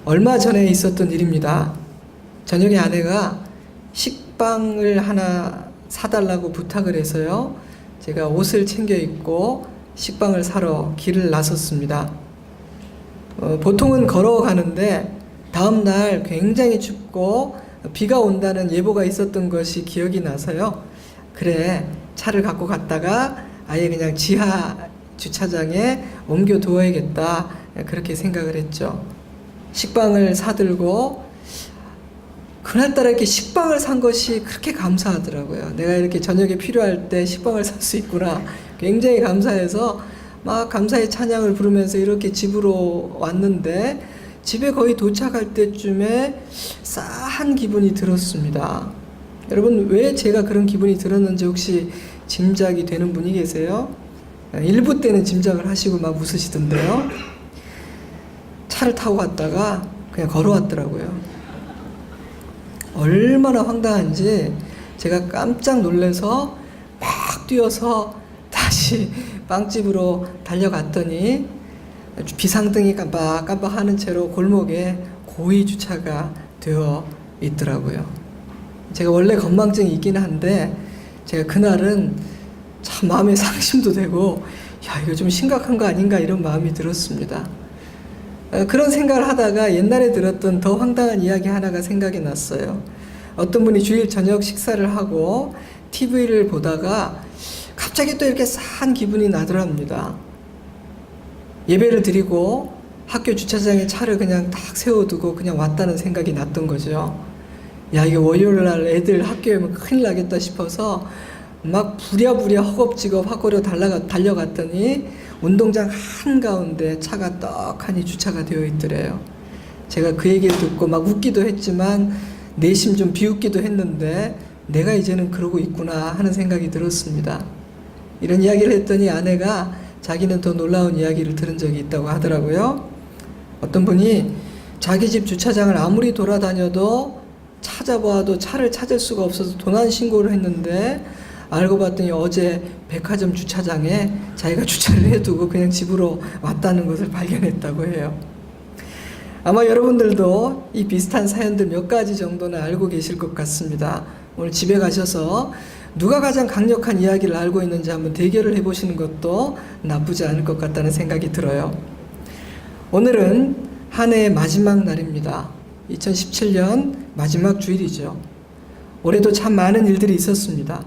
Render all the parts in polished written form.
얼마 전에 있었던 일입니다. 저녁에 아내가 식빵을 하나 사달라고 부탁을 해서요. 제가 옷을 챙겨 입고 식빵을 사러 길을 나섰습니다. 보통은 걸어가는데 다음날 굉장히 춥고 비가 온다는 예보가 있었던 것이 기억이 나서요. 그래, 차를 갖고 갔다가 아예 그냥 지하 주차장에 옮겨 두어야겠다, 그렇게 생각을 했죠. 식빵을 사들고 그날따라 이렇게 식빵을 산 것이 그렇게 감사하더라고요. 내가 이렇게 저녁에 필요할 때 식빵을 살 수 있구나, 굉장히 감사해서 막 감사의 찬양을 부르면서 이렇게 집으로 왔는데 집에 거의 도착할 때쯤에 싸한 기분이 들었습니다. 여러분, 왜 제가 그런 기분이 들었는지 혹시 짐작이 되는 분이 계세요? 일부 때는 짐작을 하시고 막 웃으시던데요. 차를 타고 갔다가 그냥 걸어왔더라고요. 얼마나 황당한지 제가 깜짝 놀라서 막 뛰어서 다시 빵집으로 달려갔더니 비상등이 깜빡깜빡하는 채로 골목에 고의 주차가 되어 있더라고요. 제가 원래 건망증이 있긴 한데 제가 그날은 참 마음에 상심도 되고, 야, 이거 좀 심각한 거 아닌가, 이런 마음이 들었습니다. 그런 생각을 하다가 옛날에 들었던 더 황당한 이야기 하나가 생각이 났어요. 어떤 분이 주일 저녁 식사를 하고 TV를 보다가 갑자기 또 이렇게 싸한 기분이 나더랍니다. 예배를 드리고 학교 주차장에 차를 그냥 딱 세워두고 그냥 왔다는 생각이 났던 거죠. 야, 이게 월요일날 애들 학교에 오면 큰일 나겠다 싶어서 막 부랴부랴 허겁지겁 학교로 달려갔더니 운동장 한가운데 차가 떡하니 주차가 되어 있더래요. 제가 그 얘기를 듣고 막 웃기도 했지만 내심 좀 비웃기도 했는데 내가 이제는 그러고 있구나 하는 생각이 들었습니다. 이런 이야기를 했더니 아내가 자기는 더 놀라운 이야기를 들은 적이 있다고 하더라고요. 어떤 분이 자기 집 주차장을 아무리 돌아다녀도 찾아봐도 차를 찾을 수가 없어서 도난 신고를 했는데 알고 봤더니 어제 백화점 주차장에 자기가 주차를 해두고 그냥 집으로 왔다는 것을 발견했다고 해요. 아마 여러분들도 이 비슷한 사연들 몇 가지 정도는 알고 계실 것 같습니다. 오늘 집에 가셔서 누가 가장 강력한 이야기를 알고 있는지 한번 대결을 해보시는 것도 나쁘지 않을 것 같다는 생각이 들어요. 오늘은 한 해의 마지막 날입니다. 2017년 마지막 주일이죠. 올해도 참 많은 일들이 있었습니다.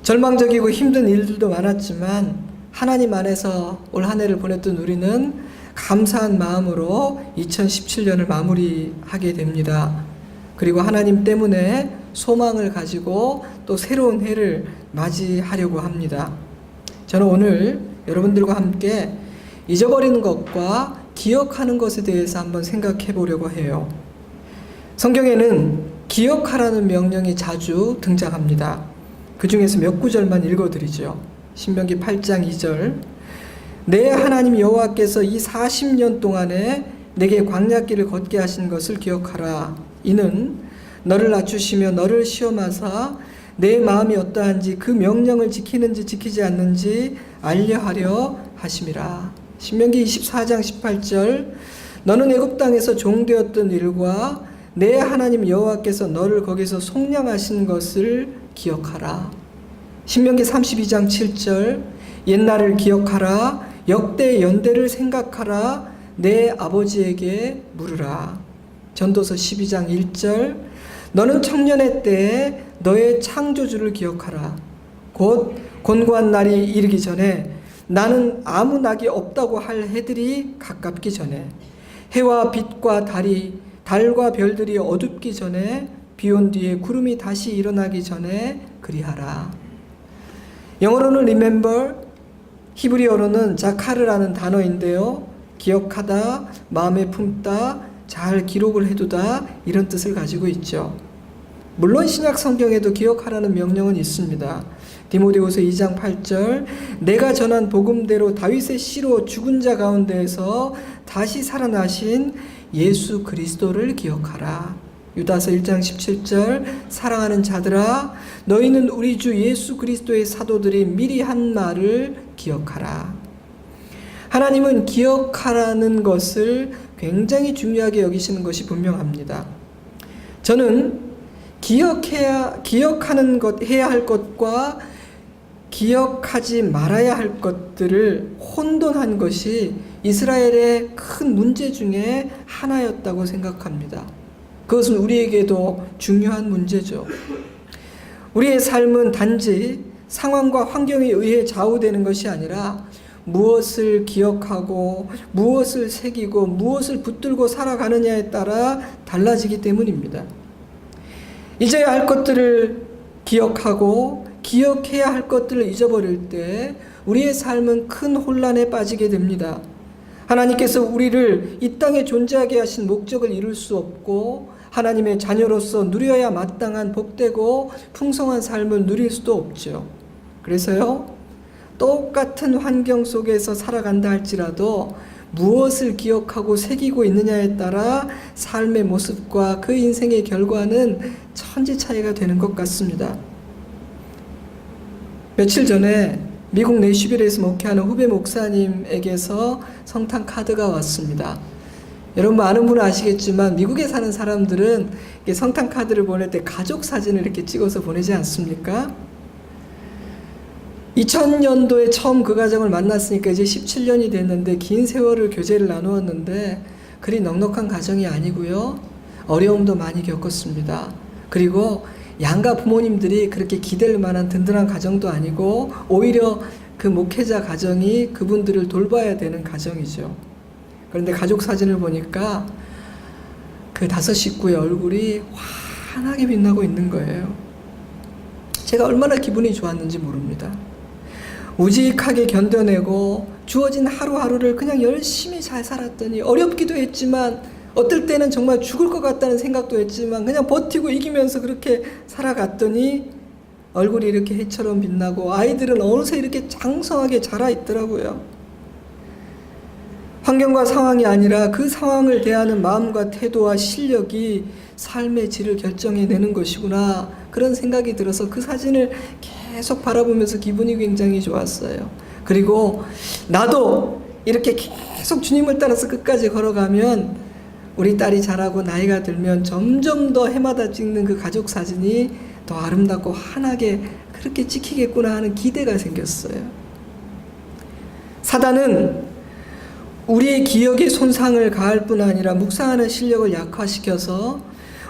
절망적이고 힘든 일들도 많았지만 하나님 안에서 올 한 해를 보냈던 우리는 감사한 마음으로 2017년을 마무리하게 됩니다. 그리고 하나님 때문에 소망을 가지고 또 새로운 해를 맞이하려고 합니다. 저는 오늘 여러분들과 함께 잊어버리는 것과 기억하는 것에 대해서 한번 생각해 보려고 해요. 성경에는 기억하라는 명령이 자주 등장합니다. 그 중에서 몇 구절만 읽어드리죠. 신명기 8장 2절. 내 하나님 여호와께서 이 40년 동안에 내게 광야길을 걷게 하신 것을 기억하라. 이는 너를 낮추시며 너를 시험하사 내 마음이 어떠한지 그 명령을 지키는지 지키지 않는지 알려하려 하심이라. 신명기 24장 18절. 너는 애굽 땅에서 종되었던 일과 내 하나님 여호와께서 너를 거기서 속량하신 것을 기억하라. 신명기 32장 7절. 옛날을 기억하라. 역대 연대를 생각하라. 내 아버지에게 물으라. 전도서 12장 1절. 너는 청년의 때에 너의 창조주를 기억하라. 곧 곤고한 날이 이르기 전에 나는 아무 낙이 없다고 할 해들이 가깝기 전에 해와 빛과 달과 별들이 어둡기 전에 비온 뒤에 구름이 다시 일어나기 전에 그리하라. 영어로는 remember, 히브리어로는 자카르라는 단어인데요. 기억하다, 마음에 품다, 잘 기록을 해두다, 이런 뜻을 가지고 있죠. 물론 신약 성경에도 기억하라는 명령은 있습니다. 디모데후서 2장 8절. 내가 전한 복음대로 다윗의 씨로 죽은 자 가운데에서 다시 살아나신 예수 그리스도를 기억하라. 유다서 1장 17절. 사랑하는 자들아, 너희는 우리 주 예수 그리스도의 사도들이 미리 한 말을 기억하라. 하나님은 기억하라는 것을 굉장히 중요하게 여기시는 것이 분명합니다. 저는 기억하는 것, 해야 할 것과 기억하지 말아야 할 것들을 혼돈한 것이 이스라엘의 큰 문제 중에 하나였다고 생각합니다. 그것은 우리에게도 중요한 문제죠. 우리의 삶은 단지 상황과 환경에 의해 좌우되는 것이 아니라 무엇을 기억하고 무엇을 새기고 무엇을 붙들고 살아가느냐에 따라 달라지기 때문입니다. 잊어야 할 것들을 기억하고 기억해야 할 것들을 잊어버릴 때 우리의 삶은 큰 혼란에 빠지게 됩니다. 하나님께서 우리를 이 땅에 존재하게 하신 목적을 이룰 수 없고 하나님의 자녀로서 누려야 마땅한 복되고 풍성한 삶을 누릴 수도 없죠. 그래서요, 똑같은 환경 속에서 살아간다 할지라도 무엇을 기억하고 새기고 있느냐에 따라 삶의 모습과 그 인생의 결과는 천지 차이가 되는 것 같습니다. 며칠 전에 미국 내슈빌에서 목회하는 후배 목사님에게서 성탄 카드가 왔습니다. 여러분 아는 분은 아시겠지만 미국에 사는 사람들은 성탄 카드를 보낼 때 가족 사진을 이렇게 찍어서 보내지 않습니까? 2000년도에 처음 그 가정을 만났으니까 이제 17년이 됐는데 긴 세월을 교제를 나누었는데 그리 넉넉한 가정이 아니고요. 어려움도 많이 겪었습니다. 그리고 양가 부모님들이 그렇게 기댈 만한 든든한 가정도 아니고 오히려 그 목회자 가정이 그분들을 돌봐야 되는 가정이죠. 그런데 가족 사진을 보니까 그 5 식구의 얼굴이 환하게 빛나고 있는 거예요. 제가 얼마나 기분이 좋았는지 모릅니다. 우직하게 견뎌내고 주어진 하루하루를 그냥 열심히 잘 살았더니 어렵기도 했지만 어떨 때는 정말 죽을 것 같다는 생각도 했지만 그냥 버티고 이기면서 그렇게 살아갔더니 얼굴이 이렇게 해처럼 빛나고 아이들은 어느새 이렇게 장성하게 자라 있더라고요. 환경과 상황이 아니라 그 상황을 대하는 마음과 태도와 실력이 삶의 질을 결정해내는 것이구나, 그런 생각이 들어서 그 사진을 계속 바라보면서 기분이 굉장히 좋았어요. 그리고 나도 이렇게 계속 주님을 따라서 끝까지 걸어가면 우리 딸이 자라고 나이가 들면 점점 더 해마다 찍는 그 가족 사진이 더 아름답고 환하게 그렇게 찍히겠구나 하는 기대가 생겼어요. 사단은 우리의 기억에 손상을 가할 뿐 아니라 묵상하는 실력을 약화시켜서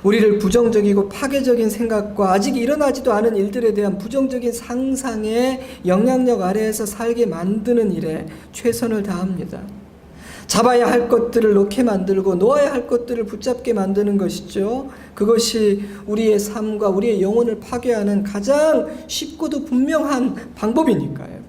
우리를 부정적이고 파괴적인 생각과 아직 일어나지도 않은 일들에 대한 부정적인 상상의 영향력 아래에서 살게 만드는 일에 최선을 다합니다. 잡아야 할 것들을 놓게 만들고 놓아야 할 것들을 붙잡게 만드는 것이죠. 그것이 우리의 삶과 우리의 영혼을 파괴하는 가장 쉽고도 분명한 방법이니까요.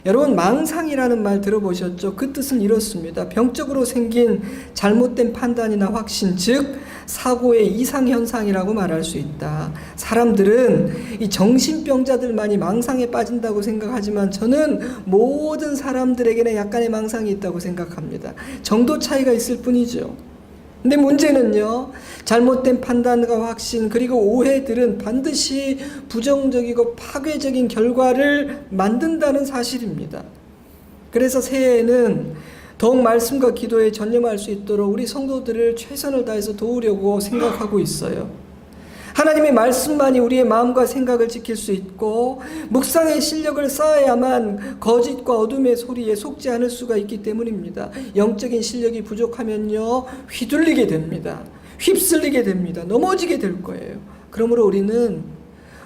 여러분, 망상이라는 말 들어보셨죠? 그 뜻은 이렇습니다. 병적으로 생긴 잘못된 판단이나 확신, 즉 사고의 이상현상이라고 말할 수 있다. 사람들은 이 정신병자들만이 망상에 빠진다고 생각하지만 저는 모든 사람들에게는 약간의 망상이 있다고 생각합니다. 정도 차이가 있을 뿐이죠. 근데 문제는요, 잘못된 판단과 확신 그리고 오해들은 반드시 부정적이고 파괴적인 결과를 만든다는 사실입니다. 그래서 새해에는 더욱 말씀과 기도에 전념할 수 있도록 우리 성도들을 최선을 다해서 도우려고 생각하고 있어요. 하나님의 말씀만이 우리의 마음과 생각을 지킬 수 있고 묵상의 실력을 쌓아야만 거짓과 어둠의 소리에 속지 않을 수가 있기 때문입니다. 영적인 실력이 부족하면요, 휘둘리게 됩니다. 휩쓸리게 됩니다. 넘어지게 될 거예요. 그러므로 우리는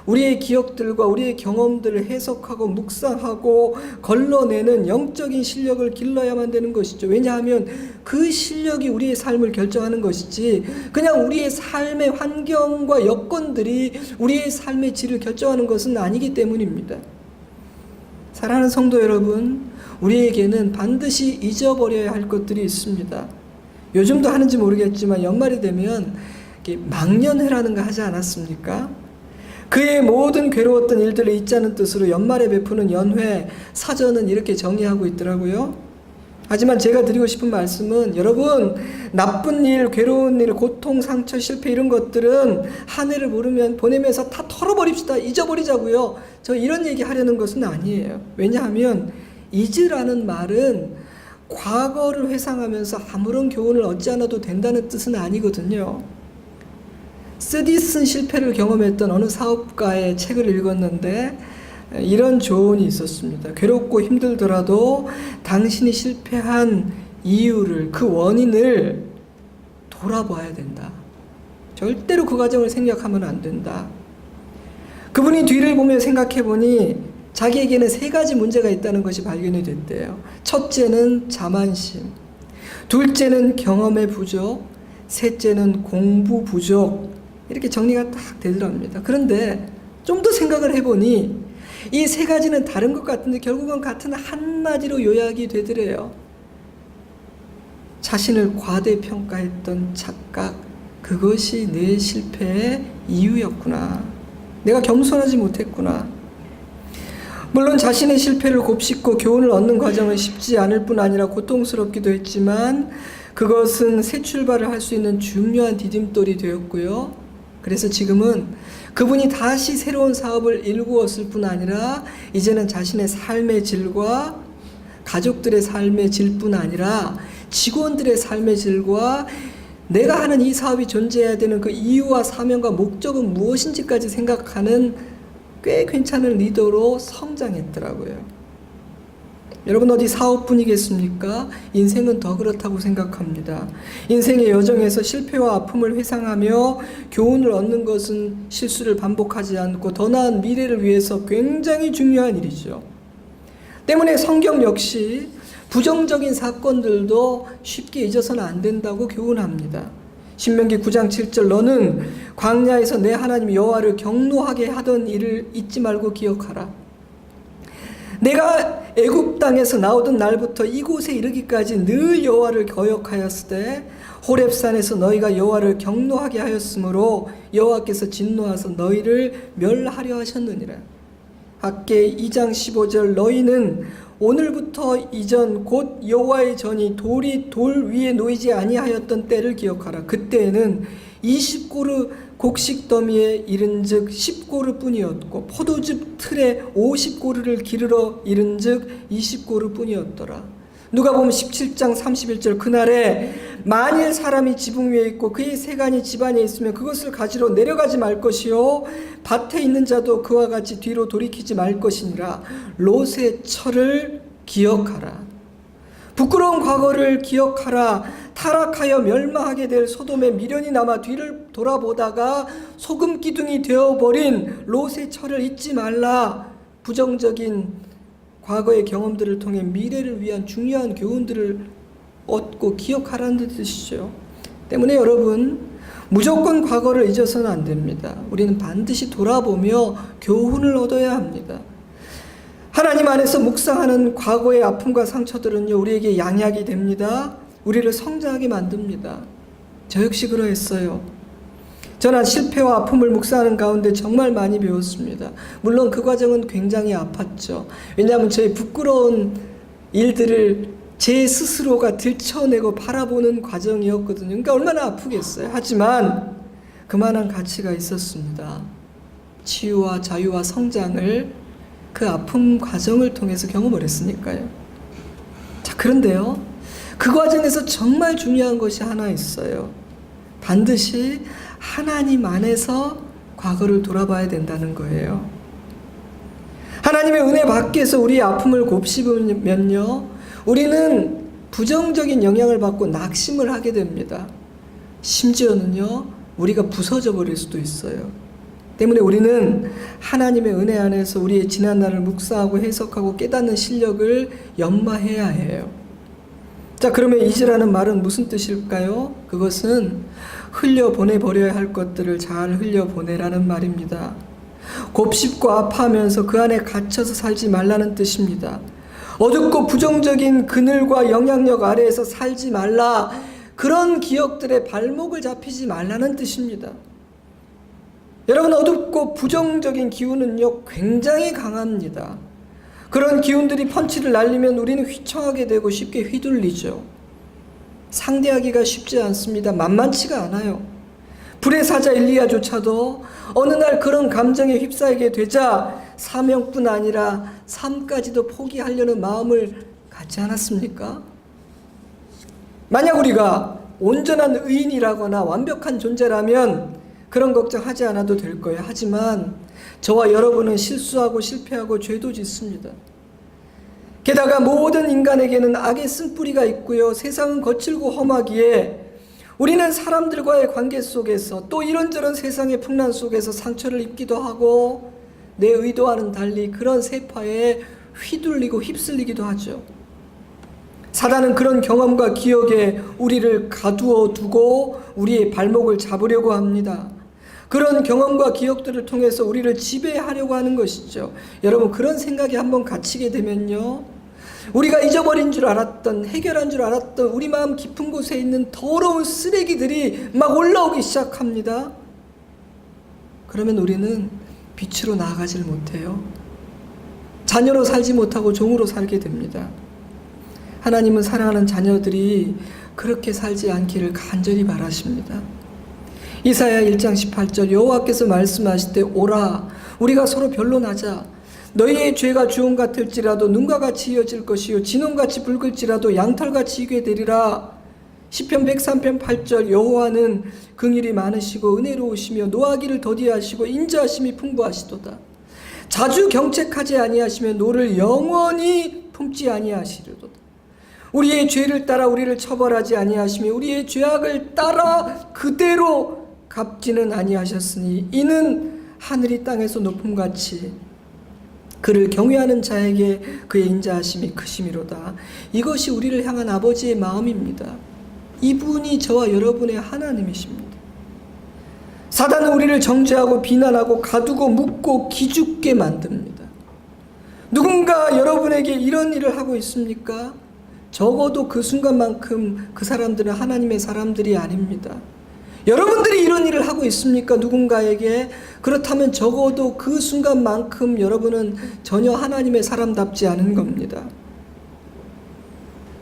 우리의 기억들과 우리의 경험들을 해석하고 묵상하고 걸러내는 영적인 실력을 길러야만 되는 것이죠. 왜냐하면 그 실력이 우리의 삶을 결정하는 것이지 그냥 우리의 삶의 환경과 여건들이 우리의 삶의 질을 결정하는 것은 아니기 때문입니다. 사랑하는 성도 여러분, 우리에게는 반드시 잊어버려야 할 것들이 있습니다. 요즘도 하는지 모르겠지만 연말이 되면 망년회라는 거 하지 않았습니까? 그의 모든 괴로웠던 일들을 잊자는 뜻으로 연말에 베푸는 연회, 사전은 이렇게 정의하고 있더라고요. 하지만 제가 드리고 싶은 말씀은 여러분, 나쁜 일, 괴로운 일, 고통, 상처, 실패 이런 것들은 한 해를 보내면서 다 털어버립시다. 잊어버리자고요. 저 이런 얘기 하려는 것은 아니에요. 왜냐하면 잊으라는 말은 과거를 회상하면서 아무런 교훈을 얻지 않아도 된다는 뜻은 아니거든요. 쓰디쓴 실패를 경험했던 어느 사업가의 책을 읽었는데 이런 조언이 있었습니다. 괴롭고 힘들더라도 당신이 실패한 이유를, 그 원인을 돌아봐야 된다. 절대로 그 과정을 생략하면 안 된다. 그분이 뒤를 보며 생각해 보니 자기에게는 3가지 문제가 있다는 것이 발견이 됐대요. 첫째는 자만심, 둘째는 경험의 부족, 셋째는 공부 부족. 이렇게 정리가 딱 되더랍니다. 그런데 좀 더 생각을 해보니 이 3가지는 다른 것 같은데 결국은 같은 한마디로 요약이 되더래요. 자신을 과대평가했던 착각, 그것이 내 실패의 이유였구나. 내가 겸손하지 못했구나. 물론 자신의 실패를 곱씹고 교훈을 얻는 과정은 쉽지 않을 뿐 아니라 고통스럽기도 했지만 그것은 새 출발을 할 수 있는 중요한 디딤돌이 되었고요. 그래서 지금은 그분이 다시 새로운 사업을 일구었을 뿐 아니라 이제는 자신의 삶의 질과 가족들의 삶의 질뿐 아니라 직원들의 삶의 질과 내가 하는 이 사업이 존재해야 되는 그 이유와 사명과 목적은 무엇인지까지 생각하는 꽤 괜찮은 리더로 성장했더라고요. 여러분 어디 사업뿐이겠습니까? 인생은 더 그렇다고 생각합니다. 인생의 여정에서 실패와 아픔을 회상하며 교훈을 얻는 것은 실수를 반복하지 않고 더 나은 미래를 위해서 굉장히 중요한 일이죠. 때문에 성경 역시 부정적인 사건들도 쉽게 잊어서는 안 된다고 교훈합니다. 신명기 9장 7절 너는 광야에서 내 하나님 여호와를 경노하게 하던 일을 잊지 말고 기억하라. 내가 애굽 땅에서 나오던 날부터 이곳에 이르기까지 늘 여호와를 거역하였으되 호렙산에서 너희가 여호와를 경노하게 하였으므로 여호와께서 진노하사 너희를 멸하려 하셨느니라. 학개 2장 15절 너희는 오늘부터 이전 곧 여호와의 전이 돌이 돌 위에 놓이지 아니하였던 때를 기억하라. 그때에는 20고르 곡식 더미에 이른즉 10고르 뿐이었고 포도즙 틀에 50고르를 기르러 이른즉 20고르 뿐이었더라. 누가복음 17장 31절 그날에 만일 사람이 지붕 위에 있고 그의 세간이 집안에 있으면 그것을 가지러 내려가지 말 것이요 밭에 있는 자도 그와 같이 뒤로 돌이키지 말 것이니라. 롯의 철을 기억하라. 부끄러운 과거를 기억하라. 타락하여 멸망하게 될 소돔에 미련이 남아 뒤를 돌아보다가 소금 기둥이 되어버린 롯의 철을 잊지 말라. 부정적인 과거의 경험들을 통해 미래를 위한 중요한 교훈들을 얻고 기억하라는 뜻이죠. 때문에 여러분 무조건 과거를 잊어서는 안 됩니다. 우리는 반드시 돌아보며 교훈을 얻어야 합니다. 하나님 안에서 묵상하는 과거의 아픔과 상처들은요 우리에게 양약이 됩니다. 우리를 성장하게 만듭니다. 저 역시 그러했어요. 저는 실패와 아픔을 묵상하는 가운데 정말 많이 배웠습니다. 물론 그 과정은 굉장히 아팠죠. 왜냐하면 저의 부끄러운 일들을 제 스스로가 들춰내고 바라보는 과정이었거든요. 그러니까 얼마나 아프겠어요. 하지만 그만한 가치가 있었습니다. 치유와 자유와 성장을 그 아픔 과정을 통해서 경험을 했으니까요. 자, 그런데요. 그 과정에서 정말 중요한 것이 하나 있어요. 반드시 하나님 안에서 과거를 돌아봐야 된다는 거예요. 하나님의 은혜 밖에서 우리의 아픔을 곱씹으면요, 우리는 부정적인 영향을 받고 낙심을 하게 됩니다. 심지어는요, 우리가 부서져 버릴 수도 있어요. 때문에 우리는 하나님의 은혜 안에서 우리의 지난날을 묵상하고 해석하고 깨닫는 실력을 연마해야 해요. 자, 그러면 잊으라는 말은 무슨 뜻일까요? 그것은 흘려보내버려야 할 것들을 잘 흘려보내라는 말입니다. 곱씹고 아파하면서 그 안에 갇혀서 살지 말라는 뜻입니다. 어둡고 부정적인 그늘과 영향력 아래에서 살지 말라. 그런 기억들의 발목을 잡히지 말라는 뜻입니다. 여러분, 어둡고 부정적인 기운은요 굉장히 강합니다. 그런 기운들이 펀치를 날리면 우리는 휘청하게 되고 쉽게 휘둘리죠. 상대하기가 쉽지 않습니다. 만만치가 않아요. 불의 사자 엘리야조차도 어느 날 그런 감정에 휩싸이게 되자 사명뿐 아니라 삶까지도 포기하려는 마음을 갖지 않았습니까? 만약 우리가 온전한 의인이라거나 완벽한 존재라면 그런 걱정하지 않아도 될 거예요. 하지만 저와 여러분은 실수하고 실패하고 죄도 짓습니다. 게다가 모든 인간에게는 악의 쓴뿌리가 있고요. 세상은 거칠고 험하기에 우리는 사람들과의 관계 속에서 또 이런저런 세상의 풍랑 속에서 상처를 입기도 하고 내 의도와는 달리 그런 세파에 휘둘리고 휩쓸리기도 하죠. 사단은 그런 경험과 기억에 우리를 가두어 두고 우리의 발목을 잡으려고 합니다. 그런 경험과 기억들을 통해서 우리를 지배하려고 하는 것이죠. 여러분, 그런 생각이 한번 갇히게 되면요, 우리가 잊어버린 줄 알았던, 해결한 줄 알았던 우리 마음 깊은 곳에 있는 더러운 쓰레기들이 막 올라오기 시작합니다. 그러면 우리는 빛으로 나아가질 못해요. 자녀로 살지 못하고 종으로 살게 됩니다. 하나님은 사랑하는 자녀들이 그렇게 살지 않기를 간절히 바라십니다. 이사야 1장 18절, 여호와께서 말씀하시되 오라 우리가 서로 변론하자. 너희의 죄가 주홍 같을지라도 눈과 같이 이어질 것이요 진홍같이 붉을지라도 양털같이 희게 되리라. 시편 103편 8절, 여호와는 긍휼이 많으시고 은혜로우시며 노하기를 더디하시고 인자하심이 풍부하시도다. 자주 경책하지 아니하시며 노를 영원히 품지 아니하시리로다. 우리의 죄를 따라 우리를 처벌하지 아니하시며 우리의 죄악을 따라 그대로 갚지는 아니하셨으니 이는 하늘이 땅에서 높음같이 그를 경외하는 자에게 그의 인자하심이 크심이로다. 이것이 우리를 향한 아버지의 마음입니다. 이분이 저와 여러분의 하나님이십니다. 사단은 우리를 정죄하고 비난하고 가두고 묶고 기죽게 만듭니다. 누군가 여러분에게 이런 일을 하고 있습니까? 적어도 그 순간만큼 그 사람들은 하나님의 사람들이 아닙니다. 여러분들이 이런 일을 하고 있습니까? 누군가에게? 그렇다면 적어도 그 순간만큼 여러분은 전혀 하나님의 사람답지 않은 겁니다.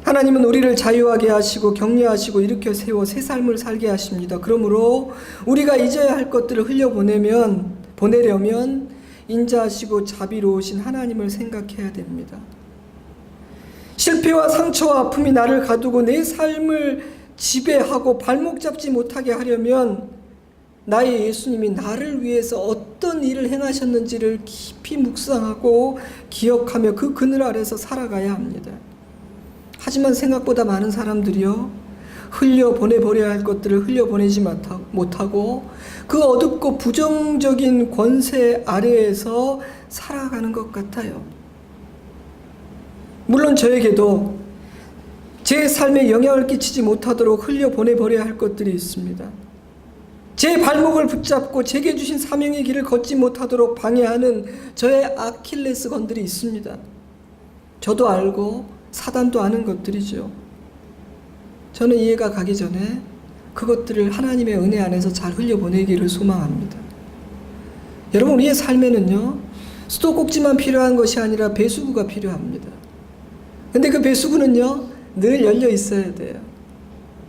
하나님은 우리를 자유하게 하시고 격려하시고 일으켜 세워 새 삶을 살게 하십니다. 그러므로 우리가 잊어야 할 것들을 보내려면 인자하시고 자비로우신 하나님을 생각해야 됩니다. 실패와 상처와 아픔이 나를 가두고 내 삶을 지배하고 발목 잡지 못하게 하려면 나의 예수님이 나를 위해서 어떤 일을 행하셨는지를 깊이 묵상하고 기억하며 그 그늘 아래서 살아가야 합니다. 하지만 생각보다 많은 사람들이요, 흘려보내버려야 할 것들을 흘려보내지 못하고 그 어둡고 부정적인 권세 아래에서 살아가는 것 같아요. 물론 저에게도 제 삶에 영향을 끼치지 못하도록 흘려보내버려야 할 것들이 있습니다. 제 발목을 붙잡고 제게 주신 사명의 길을 걷지 못하도록 방해하는 저의 아킬레스건들이 있습니다. 저도 알고 사단도 아는 것들이죠. 저는 이해가 가기 전에 그것들을 하나님의 은혜 안에서 잘 흘려보내기를 소망합니다. 여러분, 우리의 삶에는요, 수도꼭지만 필요한 것이 아니라 배수구가 필요합니다. 근데 그 배수구는요, 늘 열려 있어야 돼요.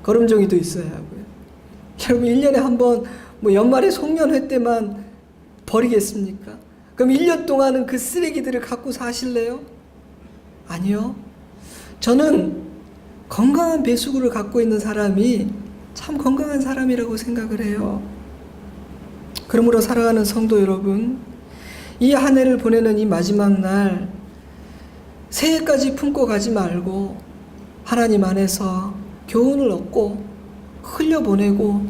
거름종이도 있어야 하고요. 여러분, 1년에 한 번 연말에 송년회 때만 버리겠습니까? 그럼 1년 동안은 그 쓰레기들을 갖고 사실래요? 아니요. 저는 건강한 배수구를 갖고 있는 사람이 참 건강한 사람이라고 생각을 해요. 그러므로 사랑하는 성도 여러분, 이 한 해를 보내는 이 마지막 날 새해까지 품고 가지 말고 하나님 안에서 교훈을 얻고 흘려보내고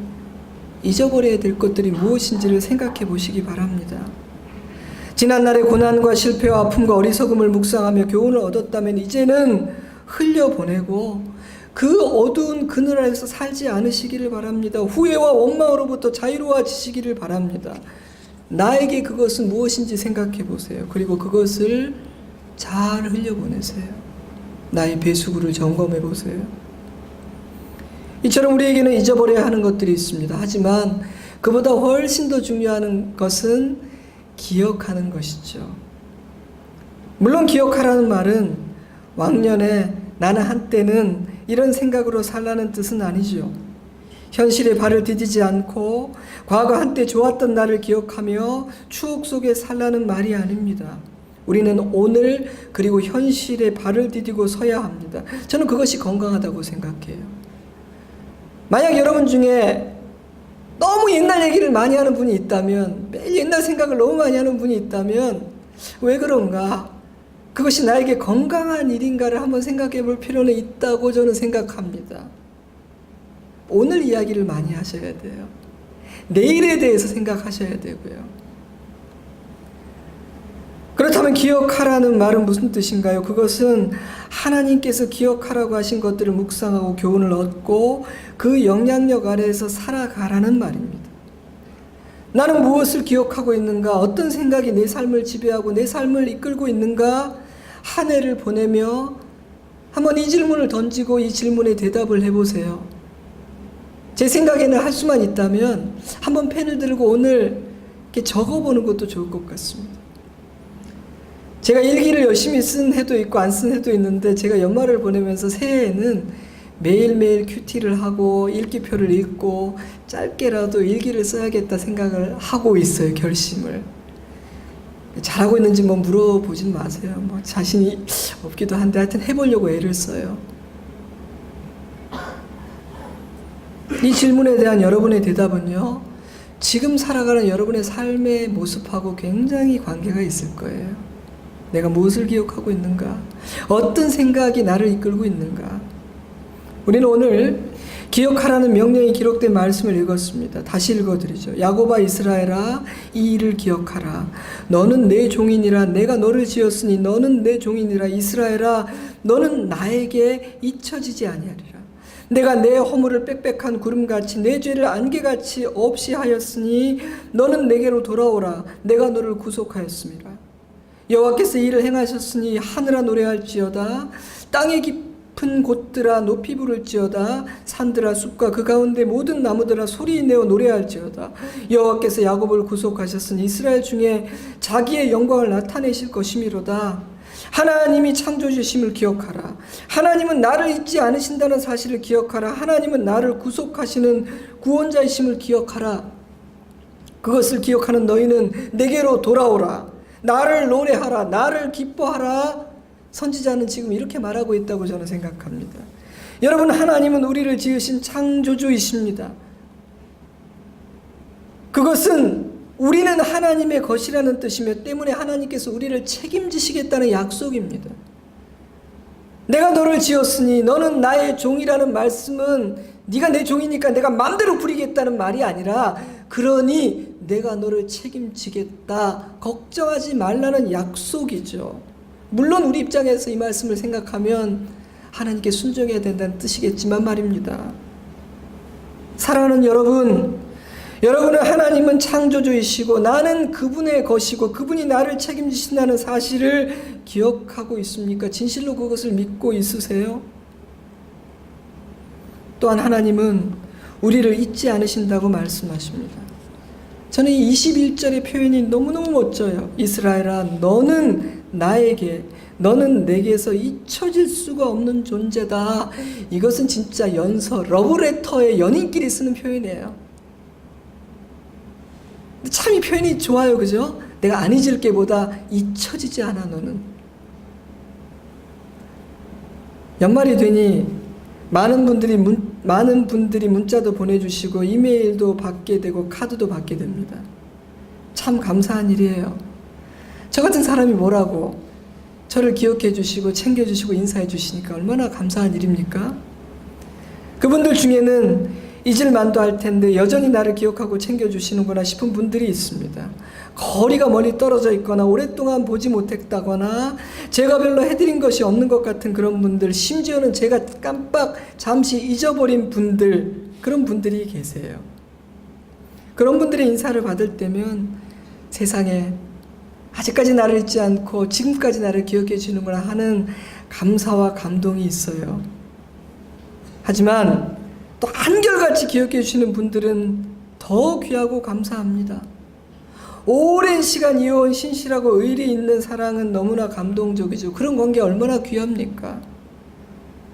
잊어버려야 될 것들이 무엇인지를 생각해 보시기 바랍니다. 지난날의 고난과 실패와 아픔과 어리석음을 묵상하며 교훈을 얻었다면 이제는 흘려보내고 그 어두운 그늘 아래서 살지 않으시기를 바랍니다. 후회와 원망으로부터 자유로워지시기를 바랍니다. 나에게 그것은 무엇인지 생각해 보세요. 그리고 그것을 잘 흘려보내세요. 나의 배수구를 점검해 보세요. 이처럼 우리에게는 잊어버려야 하는 것들이 있습니다. 하지만 그보다 훨씬 더 중요한 것은 기억하는 것이죠. 물론 기억하라는 말은 왕년에 나는 한때는 이런 생각으로 살라는 뜻은 아니죠. 현실에 발을 디디지 않고 과거 한때 좋았던 나를 기억하며 추억 속에 살라는 말이 아닙니다. 우리는 오늘 그리고 현실에 발을 디디고 서야 합니다. 저는 그것이 건강하다고 생각해요. 만약 여러분 중에 너무 옛날 얘기를 많이 하는 분이 있다면, 매일 옛날 생각을 너무 많이 하는 분이 있다면 왜 그런가? 그것이 나에게 건강한 일인가를 한번 생각해 볼 필요는 있다고 저는 생각합니다. 오늘 이야기를 많이 하셔야 돼요. 내일에 대해서 생각하셔야 되고요. 그렇다면 기억하라는 말은 무슨 뜻인가요? 그것은 하나님께서 기억하라고 하신 것들을 묵상하고 교훈을 얻고 그 영향력 아래에서 살아가라는 말입니다. 나는 무엇을 기억하고 있는가? 어떤 생각이 내 삶을 지배하고 내 삶을 이끌고 있는가? 한 해를 보내며 한번 이 질문을 던지고 이 질문에 대답을 해보세요. 제 생각에는 할 수만 있다면 한번 펜을 들고 오늘 이렇게 적어보는 것도 좋을 것 같습니다. 제가 일기를 열심히 쓴 해도 있고 안 쓴 해도 있는데, 제가 연말을 보내면서 새해에는 매일매일 큐티를 하고 일기표를 읽고 짧게라도 일기를 써야겠다 생각을 하고 있어요. 결심을. 잘하고 있는지 뭐 물어보진 마세요. 뭐 자신이 없기도 한데 하여튼 해보려고 애를 써요. 이 질문에 대한 여러분의 대답은요, 지금 살아가는 여러분의 삶의 모습하고 굉장히 관계가 있을 거예요. 내가 무엇을 기억하고 있는가? 어떤 생각이 나를 이끌고 있는가? 우리는 오늘 기억하라는 명령이 기록된 말씀을 읽었습니다. 다시 읽어드리죠. 야곱아 이스라엘아, 이 일을 기억하라. 너는 내 종이니라. 내가 너를 지었으니 너는 내 종이니라. 이스라엘아, 너는 나에게 잊혀지지 아니하리라. 내가 내 허물을 빽빽한 구름같이 내 죄를 안개같이 없이 하였으니 너는 내게로 돌아오라. 내가 너를 구속하였음이라. 여호와께서 이를 행하셨으니 하늘아 노래할지어다. 땅의 깊은 곳들아 높이 부를지어다. 산들아 숲과 그 가운데 모든 나무들아 소리내어 노래할지어다. 여호와께서 야곱을 구속하셨으니 이스라엘 중에 자기의 영광을 나타내실 것이미로다. 하나님이 창조주심을 기억하라. 하나님은 나를 잊지 않으신다는 사실을 기억하라. 하나님은 나를 구속하시는 구원자이심을 기억하라. 그것을 기억하는 너희는 내게로 돌아오라. 나를 노래하라. 나를 기뻐하라. 선지자는 지금 이렇게 말하고 있다고 저는 생각합니다. 여러분, 하나님은 우리를 지으신 창조주이십니다. 그것은 우리는 하나님의 것이라는 뜻이며 때문에 하나님께서 우리를 책임지시겠다는 약속입니다. 내가 너를 지었으니 너는 나의 종이라는 말씀은 네가 내 종이니까 내가 마음대로 부리겠다는 말이 아니라, 그러니 내가 너를 책임지겠다, 걱정하지 말라는 약속이죠. 물론 우리 입장에서 이 말씀을 생각하면 하나님께 순종해야 된다는 뜻이겠지만 말입니다. 사랑하는 여러분, 여러분은 하나님은 창조주이시고 나는 그분의 것이고 그분이 나를 책임지신다는 사실을 기억하고 있습니까? 진실로 그것을 믿고 있으세요? 또한 하나님은 우리를 잊지 않으신다고 말씀하십니다. 저는 이 21절의 표현이 너무너무 멋져요. 이스라엘아, 너는 나에게, 너는 내게서 잊혀질 수가 없는 존재다. 이것은 진짜 연서, 러브레터의 연인끼리 쓰는 표현이에요. 참 이 표현이 좋아요. 그죠? 내가 안 잊을 게보다 잊혀지지 않아 너는. 연말이 되니 많은 분들이 문자도 보내주시고 이메일도 받게 되고 카드도 받게 됩니다. 참 감사한 일이에요. 저 같은 사람이 뭐라고 저를 기억해 주시고 챙겨 주시고 인사해 주시니까 얼마나 감사한 일입니까? 그분들 중에는 잊을만도 할 텐데 여전히 나를 기억하고 챙겨주시는구나 싶은 분들이 있습니다. 거리가 멀리 떨어져 있거나 오랫동안 보지 못했다거나 제가 별로 해드린 것이 없는 것 같은 그런 분들, 심지어는 제가 깜빡 잠시 잊어버린 분들, 그런 분들이 계세요. 그런 분들의 인사를 받을 때면 세상에 아직까지 나를 잊지 않고 지금까지 나를 기억해 주는구나 하는 감사와 감동이 있어요. 하지만 또 한결같이 기억해 주시는 분들은 더 귀하고 감사합니다. 오랜 시간 이어온 신실하고 의리 있는 사랑은 너무나 감동적이죠. 그런 관계 얼마나 귀합니까?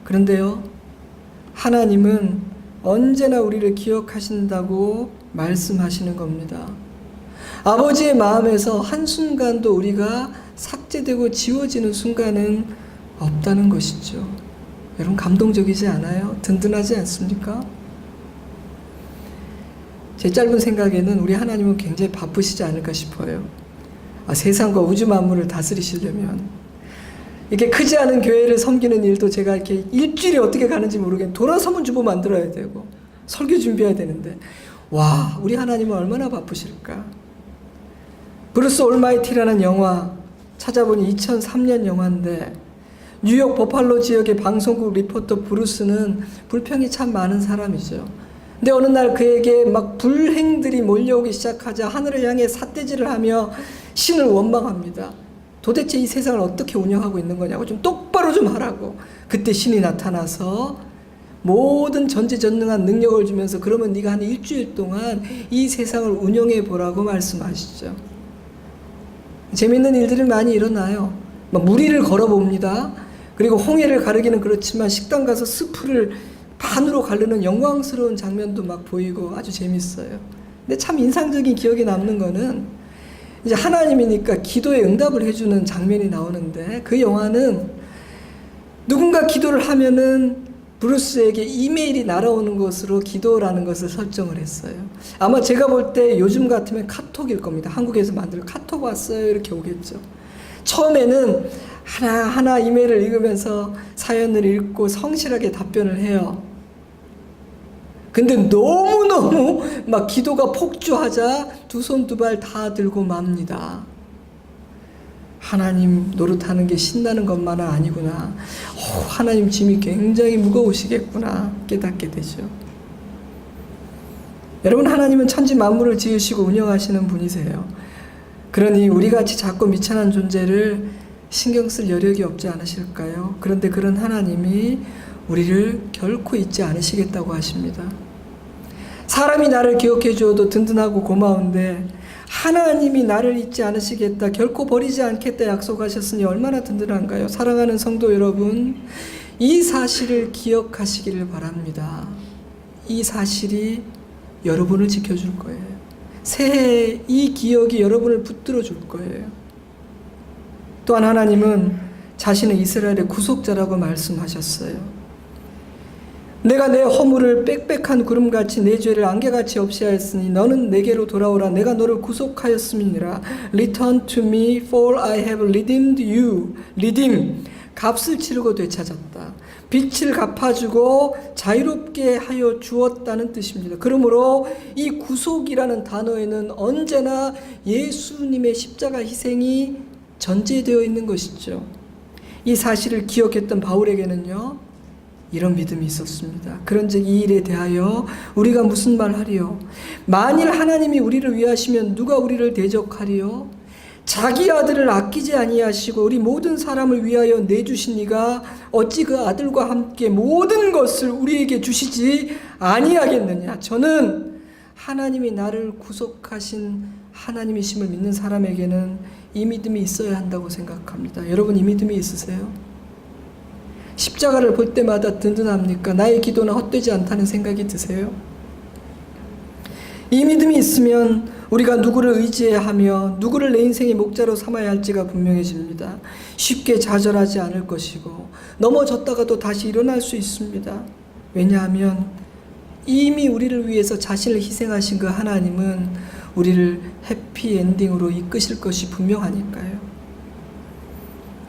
그런데요, 하나님은 언제나 우리를 기억하신다고 말씀하시는 겁니다. 아버지의 마음에서 한순간도 우리가 삭제되고 지워지는 순간은 없다는 것이죠. 여러분, 감동적이지 않아요? 든든하지 않습니까? 제 짧은 생각에는 우리 하나님은 굉장히 바쁘시지 않을까 싶어요. 세상과 우주 만물을 다스리시려면 이렇게 크지 않은 교회를 섬기는 일도 제가 이렇게 일주일에 어떻게 가는지 모르겠는데 돌아서면 주보 만들어야 되고 설교 준비해야 되는데 와, 우리 하나님은 얼마나 바쁘실까. 브루스 올마이티라는 영화 찾아보니 2003년 영화인데 뉴욕 버팔로 지역의 방송국 리포터 브루스는 불평이 참 많은 사람이죠. 근데 어느 날 그에게 막 불행들이 몰려오기 시작하자 하늘을 향해 삿대질을 하며 신을 원망합니다. 도대체 이 세상을 어떻게 운영하고 있는 거냐고, 좀 똑바로 좀 하라고. 그때 신이 나타나서 모든 전지전능한 능력을 주면서 그러면 네가 한 일주일 동안 이 세상을 운영해 보라고 말씀하시죠. 재밌는 일들이 많이 일어나요. 막 무리를 걸어봅니다. 그리고 홍해를 가르기는 그렇지만 식당 가서 스프를 반으로 가르는 영광스러운 장면도 막 보이고 아주 재밌어요. 근데 참 인상적인 기억에 남는 거는 이제 하나님이니까 기도에 응답을 해주는 장면이 나오는데 그 영화는 누군가 기도를 하면은 브루스에게 이메일이 날아오는 것으로 기도라는 것을 설정을 했어요. 아마 제가 볼 때 요즘 같으면 카톡일 겁니다. 한국에서 만든 카톡 왔어요 이렇게 오겠죠. 처음에는 하나하나 이메일을 읽으면서 사연을 읽고 성실하게 답변을 해요. 근데 너무너무 막 기도가 폭주하자 두 손 두 발 다 들고 맙니다. 하나님 노릇하는 게 신나는 것만은 아니구나. 하나님 짐이 굉장히 무거우시겠구나 깨닫게 되죠. 여러분, 하나님은 천지 만물을 지으시고 운영하시는 분이세요. 그러니 우리같이 작고 미천한 존재를 신경 쓸 여력이 없지 않으실까요? 그런데 그런 하나님이 우리를 결코 잊지 않으시겠다고 하십니다. 사람이 나를 기억해 주어도 든든하고 고마운데 하나님이 나를 잊지 않으시겠다, 결코 버리지 않겠다 약속하셨으니 얼마나 든든한가요? 사랑하는 성도 여러분, 이 사실을 기억하시기를 바랍니다. 이 사실이 여러분을 지켜줄 거예요. 새해 이 기억이 여러분을 붙들어 줄 거예요. 또한 하나님은 자신의 이스라엘의 구속자라고 말씀하셨어요. 내가 내 허물을 빽빽한 구름같이 내 죄를 안개같이 없애하였으니 너는 내게로 돌아오라. 내가 너를 구속하였음이니라. Return to me for I have redeemed you. redeem, 값을 치르고 되찾았다. 빚을 갚아주고 자유롭게 하여 주었다는 뜻입니다. 그러므로 이 구속이라는 단어에는 언제나 예수님의 십자가 희생이 전제되어 있는 것이죠. 이 사실을 기억했던 바울에게는요, 이런 믿음이 있었습니다. 그런즉 이 일에 대하여 우리가 무슨 말하리요? 만일 하나님이 우리를 위하시면 누가 우리를 대적하리요? 자기 아들을 아끼지 아니하시고 우리 모든 사람을 위하여 내주신 이가 어찌 그 아들과 함께 모든 것을 우리에게 주시지 아니하겠느냐? 저는 하나님이 나를 구속하신 하나님이심을 믿는 사람에게는 이 믿음이 있어야 한다고 생각합니다. 여러분, 이 믿음이 있으세요? 십자가를 볼 때마다 든든합니까? 나의 기도는 헛되지 않다는 생각이 드세요? 이 믿음이 있으면 우리가 누구를 의지해야 하며 누구를 내 인생의 목자로 삼아야 할지가 분명해집니다. 쉽게 좌절하지 않을 것이고 넘어졌다가도 다시 일어날 수 있습니다. 왜냐하면 이미 우리를 위해서 자신을 희생하신 그 하나님은 우리를 해피엔딩으로 이끄실 것이 분명하니까요.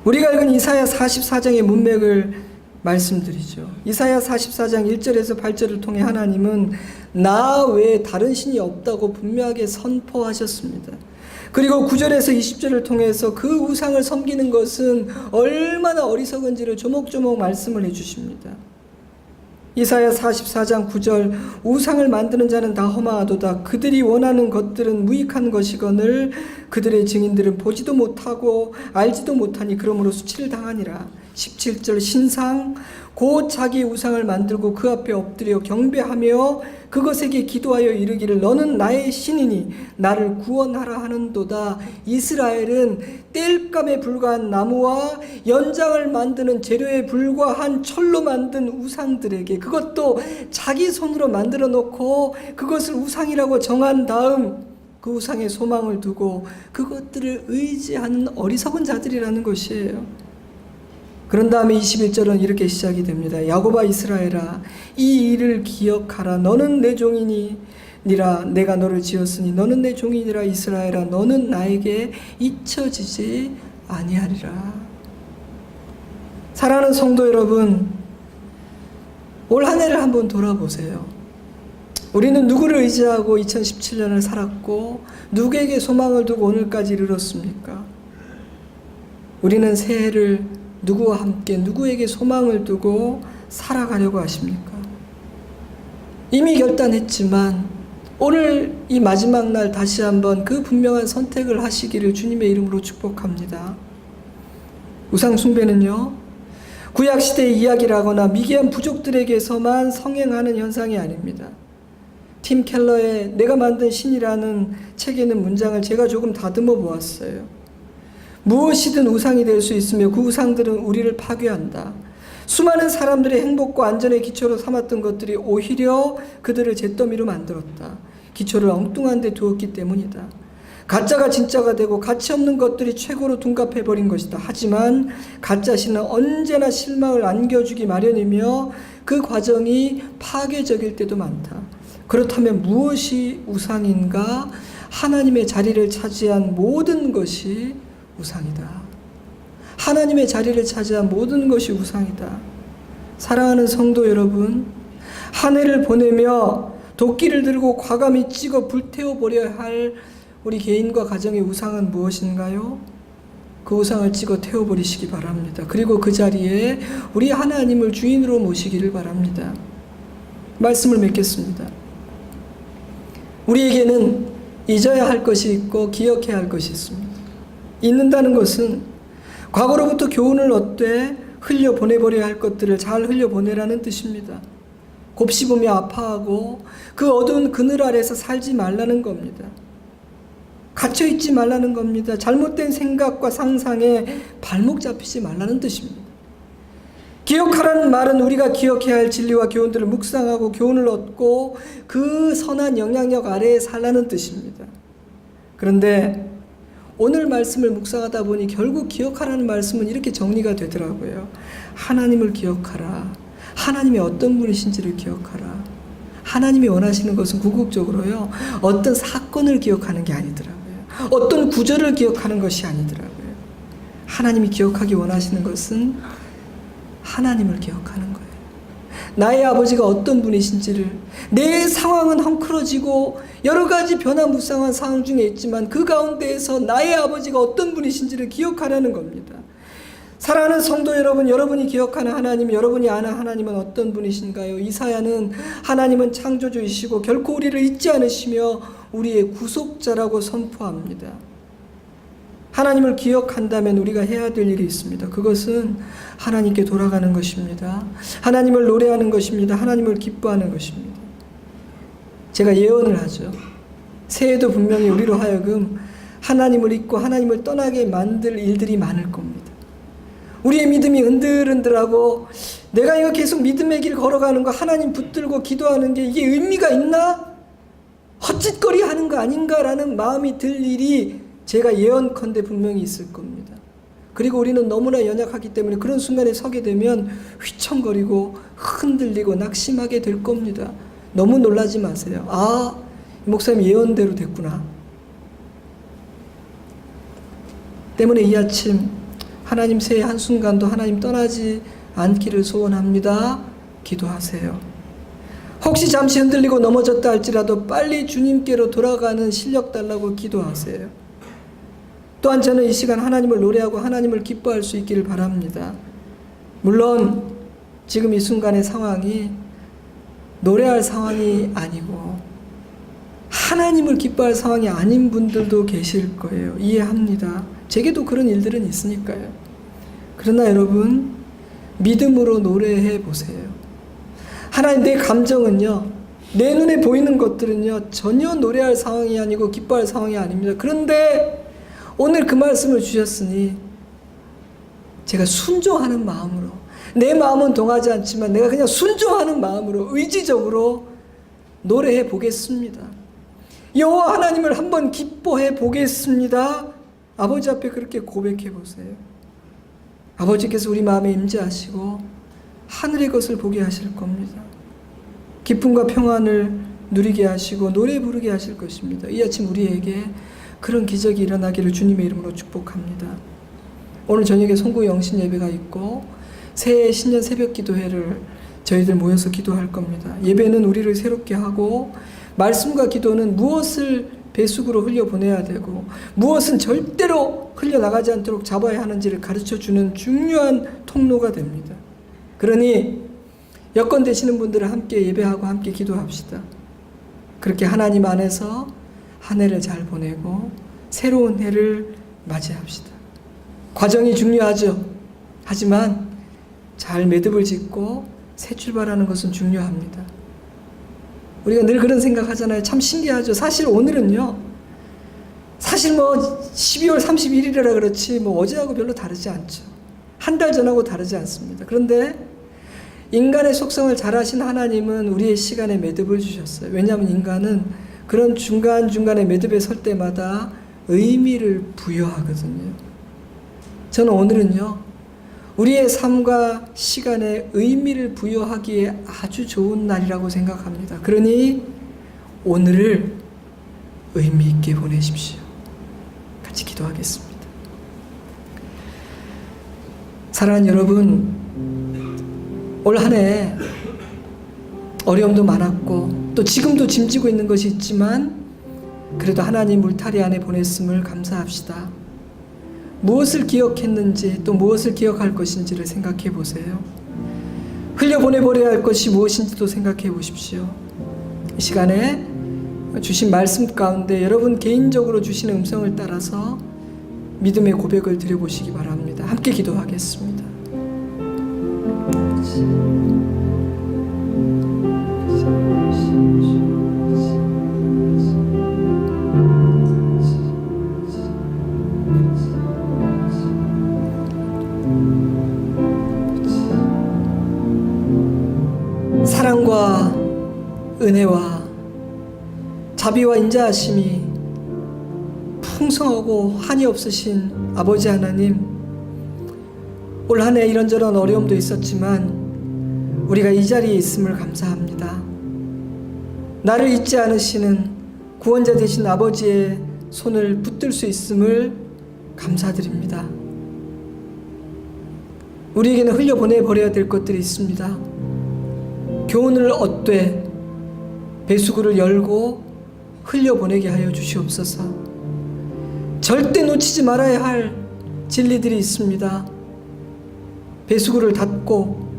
우리가 읽은 이사야 44장의 문맥을 말씀드리죠. 이사야 44장 1절에서 8절을 통해 하나님은 나 외에 다른 신이 없다고 분명하게 선포하셨습니다. 그리고 9절에서 20절을 통해서 그 우상을 섬기는 것은 얼마나 어리석은지를 조목조목 말씀을 해주십니다. 이사야 44장 9절, 우상을 만드는 자는 다 허망하도다. 그들이 원하는 것들은 무익한 것이거늘 그들의 증인들은 보지도 못하고 알지도 못하니 그러므로 수치를 당하니라. 17절, 신상 곧 자기 우상을 만들고 그 앞에 엎드려 경배하며 그것에게 기도하여 이르기를 너는 나의 신이니 나를 구원하라 하는도다. 이스라엘은 땔감에 불과한 나무와 연장을 만드는 재료에 불과한 철로 만든 우상들에게, 그것도 자기 손으로 만들어 놓고 그것을 우상이라고 정한 다음 그 우상에 소망을 두고 그것들을 의지하는 어리석은 자들이라는 것이에요. 그런 다음에 21절은 이렇게 시작이 됩니다. 야곱아 이스라엘아, 이 일을 기억하라. 너는 내 종이니 니라 내가 너를 지었으니 너는 내 종이니라. 이스라엘아 너는 나에게 잊혀지지 아니하리라. 사랑하는 성도 여러분, 올 한 해를 한번 돌아보세요. 우리는 누구를 의지하고 2017년을 살았고 누구에게 소망을 두고 오늘까지 이르렀습니까? 우리는 새해를 누구와 함께 누구에게 소망을 두고 살아가려고 하십니까? 이미 결단했지만 오늘 이 마지막 날 다시 한번 그 분명한 선택을 하시기를 주님의 이름으로 축복합니다. 우상 숭배는요, 구약시대의 이야기라거나 미개한 부족들에게서만 성행하는 현상이 아닙니다. 팀 켈러의 내가 만든 신이라는 책에 있는 문장을 제가 조금 다듬어 보았어요. 무엇이든 우상이 될 수 있으며 그 우상들은 우리를 파괴한다. 수많은 사람들의 행복과 안전의 기초로 삼았던 것들이 오히려 그들을 잿더미로 만들었다. 기초를 엉뚱한 데 두었기 때문이다. 가짜가 진짜가 되고 가치 없는 것들이 최고로 둔갑해버린 것이다. 하지만 가짜 신은 언제나 실망을 안겨주기 마련이며 그 과정이 파괴적일 때도 많다. 그렇다면 무엇이 우상인가? 하나님의 자리를 차지한 모든 것이 우상이다. 하나님의 자리를 차지한 모든 것이 우상이다. 사랑하는 성도 여러분, 한 해를 보내며 도끼를 들고 과감히 찍어 불태워버려야 할 우리 개인과 가정의 우상은 무엇인가요? 그 우상을 찍어 태워버리시기 바랍니다. 그리고 그 자리에 우리 하나님을 주인으로 모시기를 바랍니다. 말씀을 맺겠습니다. 우리에게는 잊어야 할 것이 있고 기억해야 할 것이 있습니다. 잊는다는 것은 과거로부터 교훈을 얻되 흘려보내버려야 할 것들을 잘 흘려보내라는 뜻입니다. 곱씹으며 아파하고 그 어두운 그늘 아래서 살지 말라는 겁니다. 갇혀있지 말라는 겁니다. 잘못된 생각과 상상에 발목 잡히지 말라는 뜻입니다. 기억하라는 말은 우리가 기억해야 할 진리와 교훈들을 묵상하고 교훈을 얻고 그 선한 영향력 아래에 살라는 뜻입니다. 그런데 오늘 말씀을 묵상하다 보니 결국 기억하라는 말씀은 이렇게 정리가 되더라고요. 하나님을 기억하라. 하나님이 어떤 분이신지를 기억하라. 하나님이 원하시는 것은 궁극적으로요, 어떤 사건을 기억하는 게 아니더라고요. 어떤 구절을 기억하는 것이 아니더라고요. 하나님이 기억하기 원하시는 것은 하나님을 기억하는 거예요. 나의 아버지가 어떤 분이신지를, 내 상황은 헝클어지고 여러 가지 변화무쌍한 상황 중에 있지만 그 가운데에서 나의 아버지가 어떤 분이신지를 기억하라는 겁니다. 사랑하는 성도 여러분, 여러분이 기억하는 하나님, 여러분이 아는 하나님은 어떤 분이신가요? 이사야는 하나님은 창조주이시고 결코 우리를 잊지 않으시며 우리의 구속자라고 선포합니다. 하나님을 기억한다면 우리가 해야 될 일이 있습니다. 그것은 하나님께 돌아가는 것입니다. 하나님을 노래하는 것입니다. 하나님을 기뻐하는 것입니다. 제가 예언을 하죠. 새해도 분명히 우리로 하여금 하나님을 잊고 하나님을 떠나게 만들 일들이 많을 겁니다. 우리의 믿음이 흔들흔들하고 내가 이거 계속 믿음의 길 걸어가는 거, 하나님 붙들고 기도하는 게 이게 의미가 있나? 헛짓거리 하는 거 아닌가라는 마음이 들 일이 제가 예언컨대 분명히 있을 겁니다. 그리고 우리는 너무나 연약하기 때문에 그런 순간에 서게 되면 휘청거리고 흔들리고 낙심하게 될 겁니다. 너무 놀라지 마세요. 아, 목사님 예언대로 됐구나. 때문에 이 아침 하나님 새해 한순간도 하나님 떠나지 않기를 소원합니다. 기도하세요. 혹시 잠시 흔들리고 넘어졌다 할지라도 빨리 주님께로 돌아가는 실력 달라고 기도하세요. 또한 저는 이 시간 하나님을 노래하고 하나님을 기뻐할 수 있기를 바랍니다. 물론 지금 이 순간의 상황이 노래할 상황이 아니고 하나님을 기뻐할 상황이 아닌 분들도 계실 거예요. 이해합니다. 제게도 그런 일들은 있으니까요. 그러나 여러분, 믿음으로 노래해 보세요. 하나님, 내 감정은요, 내 눈에 보이는 것들은요, 전혀 노래할 상황이 아니고 기뻐할 상황이 아닙니다. 그런데 오늘 그 말씀을 주셨으니 제가 순종하는 마음으로, 내 마음은 동하지 않지만 내가 그냥 순종하는 마음으로 의지적으로 노래해 보겠습니다. 여호와 하나님을 한번 기뻐해 보겠습니다. 아버지 앞에 그렇게 고백해 보세요. 아버지께서 우리 마음에 임재하시고 하늘의 것을 보게 하실 겁니다. 기쁨과 평안을 누리게 하시고 노래 부르게 하실 것입니다. 이 아침 우리에게 그런 기적이 일어나기를 주님의 이름으로 축복합니다. 오늘 저녁에 송구 영신 예배가 있고 새해 신년 새벽 기도회를 저희들 모여서 기도할 겁니다. 예배는 우리를 새롭게 하고 말씀과 기도는 무엇을 배수구로 흘려보내야 되고 무엇은 절대로 흘려나가지 않도록 잡아야 하는지를 가르쳐주는 중요한 통로가 됩니다. 그러니 여건 되시는 분들은 함께 예배하고 함께 기도합시다. 그렇게 하나님 안에서 한 해를 잘 보내고 새로운 해를 맞이합시다. 과정이 중요하죠. 하지만 잘 매듭을 짓고 새 출발하는 것은 중요합니다. 우리가 늘 그런 생각하잖아요. 참 신기하죠. 사실 오늘은요. 사실 12월 31일이라 그렇지 어제하고 별로 다르지 않죠. 한 달 전하고 다르지 않습니다. 그런데 인간의 속성을 잘 아신 하나님은 우리의 시간에 매듭을 주셨어요. 왜냐하면 인간은 그런 중간중간에 매듭에 설 때마다 의미를 부여하거든요. 저는 오늘은요. 우리의 삶과 시간에 의미를 부여하기에 아주 좋은 날이라고 생각합니다. 그러니 오늘을 의미 있게 보내십시오. 같이 기도하겠습니다. 사랑하는 여러분, 올 한 해 어려움도 많았고 또 지금도 짐지고 있는 것이 있지만 그래도 하나님 울타리 안에 보냈음을 감사합시다. 무엇을 기억했는지 또 무엇을 기억할 것인지를 생각해 보세요. 흘려보내버려야 할 것이 무엇인지도 생각해 보십시오. 이 시간에 주신 말씀 가운데 여러분 개인적으로 주시는 음성을 따라서 믿음의 고백을 드려보시기 바랍니다. 함께 기도하겠습니다. 사랑과 은혜와 자비와 인자하심이 풍성하고 한이 없으신 아버지 하나님, 올 한 해 이런저런 어려움도 있었지만 우리가 이 자리에 있음을 감사합니다. 나를 잊지 않으시는 구원자 되신 아버지의 손을 붙들 수 있음을 감사드립니다. 우리에게는 흘려보내버려야 될 것들이 있습니다. 교훈을 얻되 배수구를 열고 흘려보내게 하여 주시옵소서. 절대 놓치지 말아야 할 진리들이 있습니다. 배수구를 닫고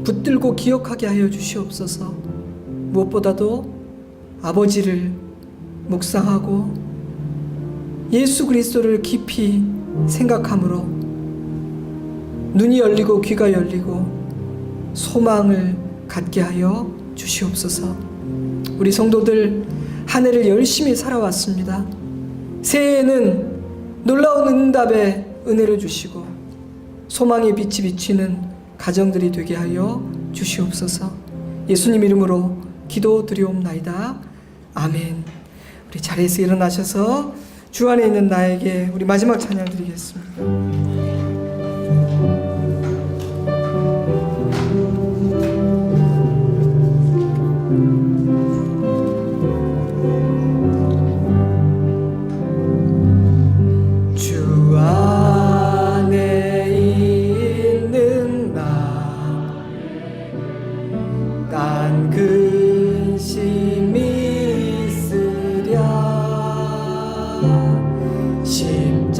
붙들고 기억하게 하여 주시옵소서. 무엇보다도 아버지를 묵상하고 예수 그리스도를 깊이 생각함으로 눈이 열리고 귀가 열리고 소망을 갖게 하여 주시옵소서. 우리 성도들 한 해를 열심히 살아왔습니다. 새해에는 놀라운 응답의 은혜를 주시고 소망의 빛이 비치는 가정들이 되게 하여 주시옵소서. 예수님 이름으로 기도드리옵나이다. 아멘. 우리 자리에서 일어나셔서 주 안에 있는 나에게 우리 마지막 찬양 드리겠습니다.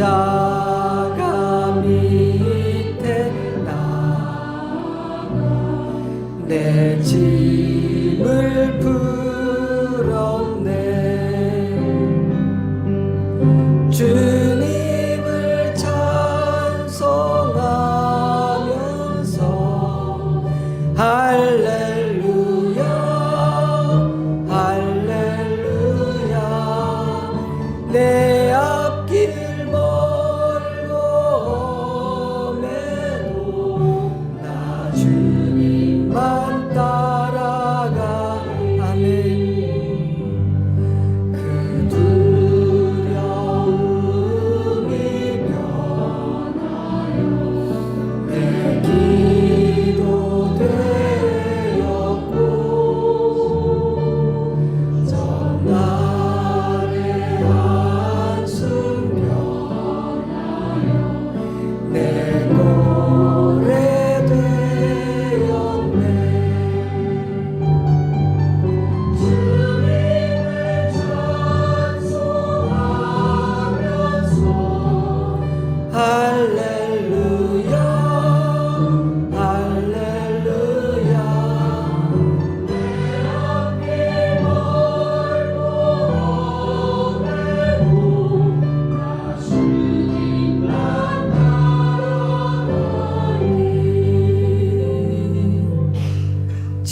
십자가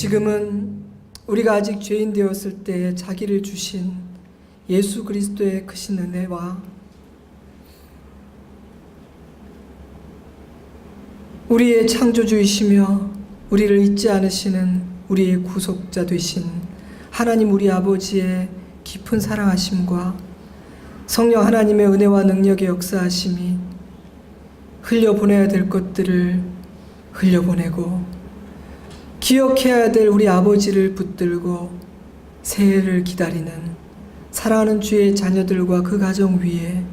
지금은 우리가 아직 죄인 되었을 때 자기를 주신 예수 그리스도의 크신 은혜와 우리의 창조주이시며 우리를 잊지 않으시는 우리의 구속자 되신 하나님 우리 아버지의 깊은 사랑하심과 성령 하나님의 은혜와 능력의 역사하심이 흘려보내야 될 것들을 흘려보내고 기억해야 될 우리 아버지를 붙들고 새해를 기다리는 사랑하는 주의 자녀들과 그 가정 위에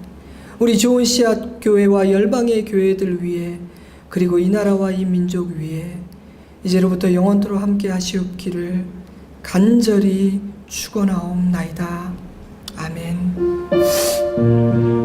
우리 좋은 씨앗 교회와 열방의 교회들 위에 그리고 이 나라와 이 민족 위에 이제로부터 영원토록 함께 하시옵기를 간절히 축원하옵나이다. 아멘.